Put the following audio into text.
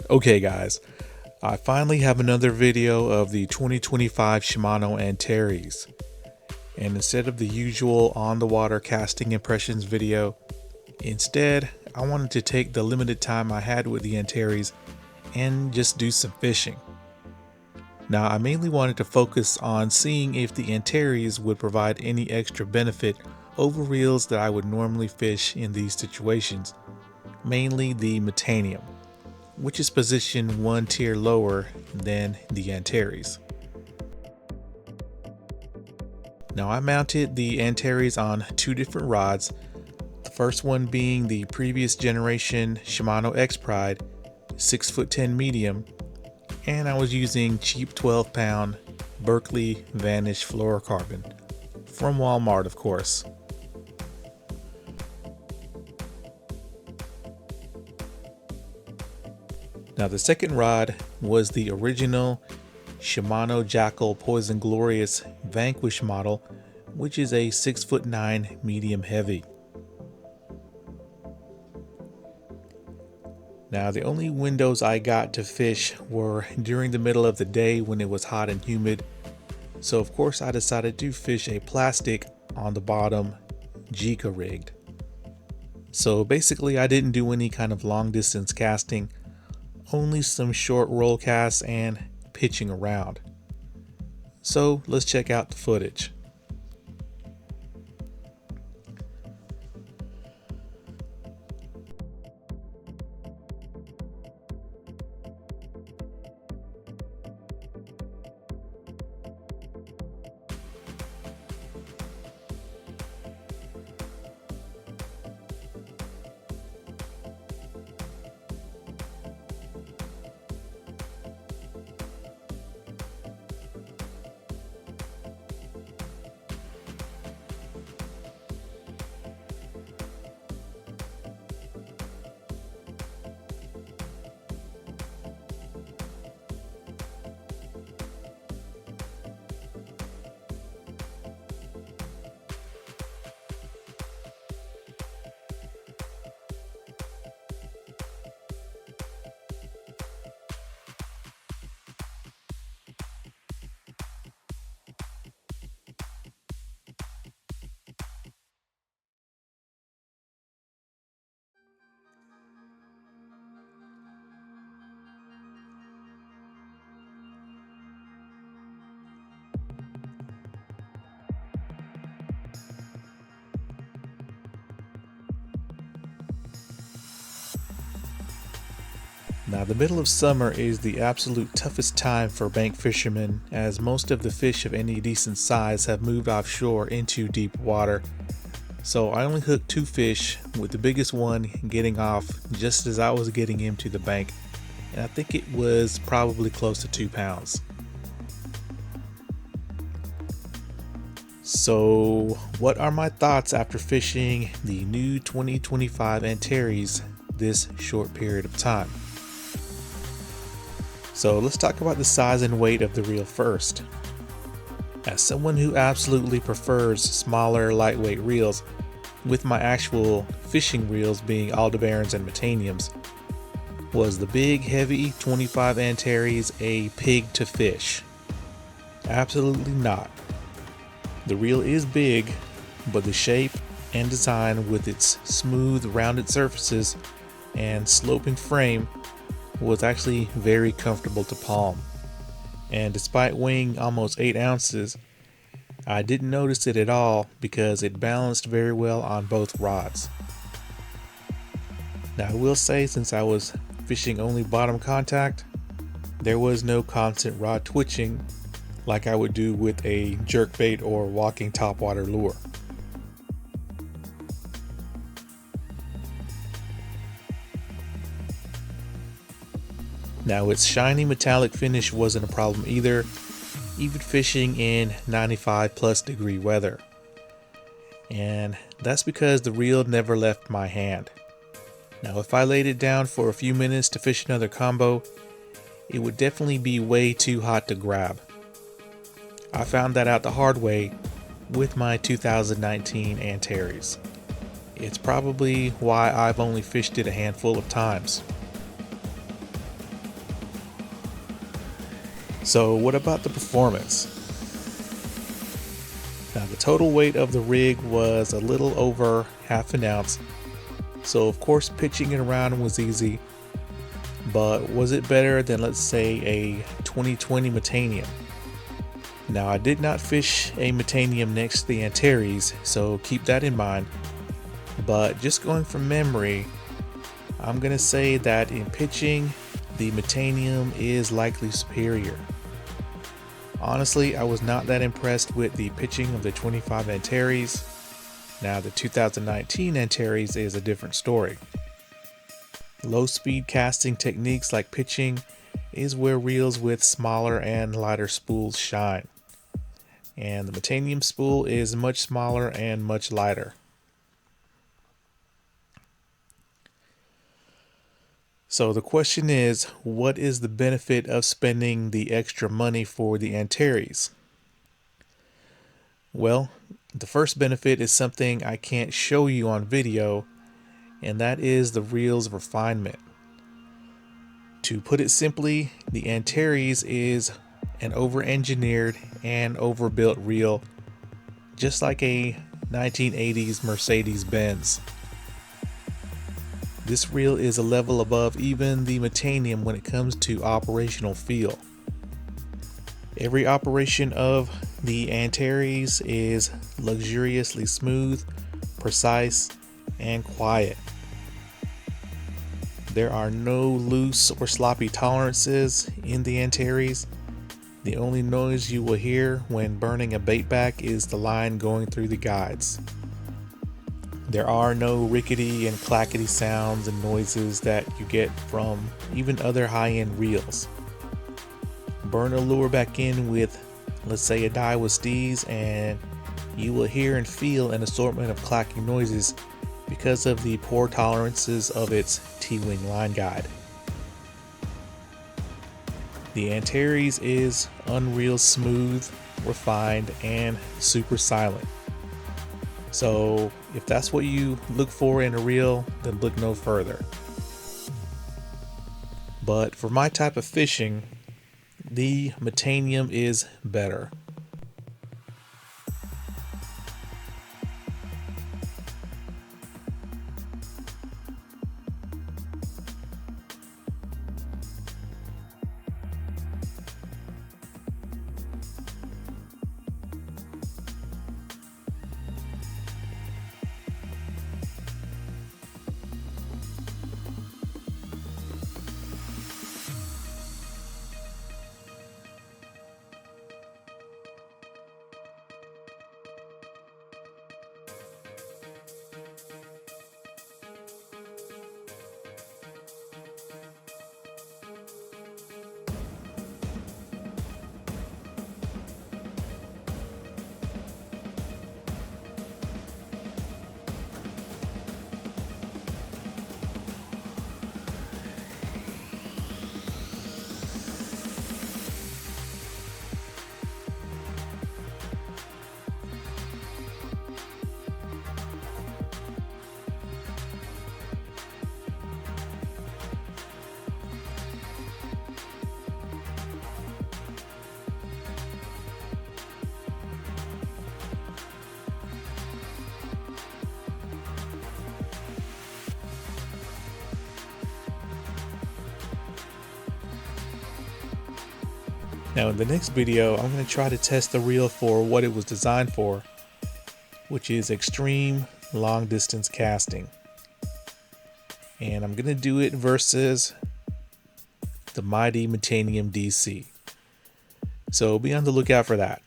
Okay guys, I finally have another video of the 2025 Shimano Antares, and instead of the usual on the water casting impressions video, instead I wanted to take the limited time I had with the Antares and just do some fishing. Now I mainly wanted to focus on seeing if the Antares would provide any extra benefit over reels that I would normally fish in these situations, mainly the METANIUM, which is positioned one tier lower than the Antares. Now I mounted the Antares on two different rods, the first one being the previous generation Shimano X Pride 6'10" medium, and I was using cheap 12-pound Berkeley Vanish fluorocarbon from Walmart, of course. Now the second rod was the original Shimano JACKALL Poison Glorious Vanquish model, which is a 6'9" medium heavy. Now the only windows I got to fish were during the middle of the day when it was hot and humid, so of course I decided to fish a plastic on the bottom, Jika rigged. So basically I didn't do any kind of long distance casting, only some short roll casts and pitching around. So let's check out the footage. Now the middle of summer is the absolute toughest time for bank fishermen, as most of the fish of any decent size have moved offshore into deep water. So I only hooked two fish, with the biggest one getting off just as I was getting him to the bank, and I think it was probably close to 2 pounds. So what are my thoughts after fishing the new 2025 Antares this short period of time? So let's talk about the size and weight of the reel first. As someone who absolutely prefers smaller, lightweight reels, with my actual fishing reels being ALDEBARANs and METANIUMs, was the big, heavy 25 Antares a pig to fish? Absolutely not. The reel is big, but the shape and design with its smooth, rounded surfaces and sloping frame was actually very comfortable to palm, and despite weighing almost 8 ounces, I didn't notice it at all because it balanced very well on both rods. Now I will say, since I was fishing only bottom contact, there was no constant rod twitching like I would do with a jerkbait or walking topwater lure. Now its shiny metallic finish wasn't a problem either, even fishing in 95+ degree weather. And that's because the reel never left my hand. Now if I laid it down for a few minutes to fish another combo, it would definitely be way too hot to grab. I found that out the hard way with my 2019 Antares. It's probably why I've only fished it a handful of times. So what about the performance? Now the total weight of the rig was a little over half an ounce, so of course pitching it around was easy, but was it better than, let's say, a 2020 METANIUM? Now I did not fish a METANIUM next to the Antares, so keep that in mind, but just going from memory, I'm gonna say that in pitching, the METANIUM is likely superior. Honestly, I was not that impressed with the pitching of the 25 Antares. Now the 2019 Antares is a different story. Low speed casting techniques like pitching is where reels with smaller and lighter spools shine. And the METANIUM spool is much smaller and much lighter. So the question is, what is the benefit of spending the extra money for the Antares? Well, the first benefit is something I can't show you on video, and that is the reel's refinement. To put it simply, the Antares is an over-engineered and overbuilt reel, just like a 1980s Mercedes-Benz. This reel is a level above even the METANIUM when it comes to operational feel. Every operation of the Antares is luxuriously smooth, precise, and quiet. There are no loose or sloppy tolerances in the Antares. The only noise you will hear when burning a bait back is the line going through the guides. There are no rickety and clackety sounds and noises that you get from even other high-end reels. Burn a lure back in with, let's say, a DAIWA STEEZ, and you will hear and feel an assortment of clacking noises because of the poor tolerances of its T-wing line guide. The Antares is unreal smooth, refined, and super silent. So if that's what you look for in a reel, then look no further. But for my type of fishing, the METANIUM is better. Now in the next video, I'm going to try to test the reel for what it was designed for, which is extreme long distance casting. And I'm going to do it versus the mighty METANIUM DC. So be on the lookout for that.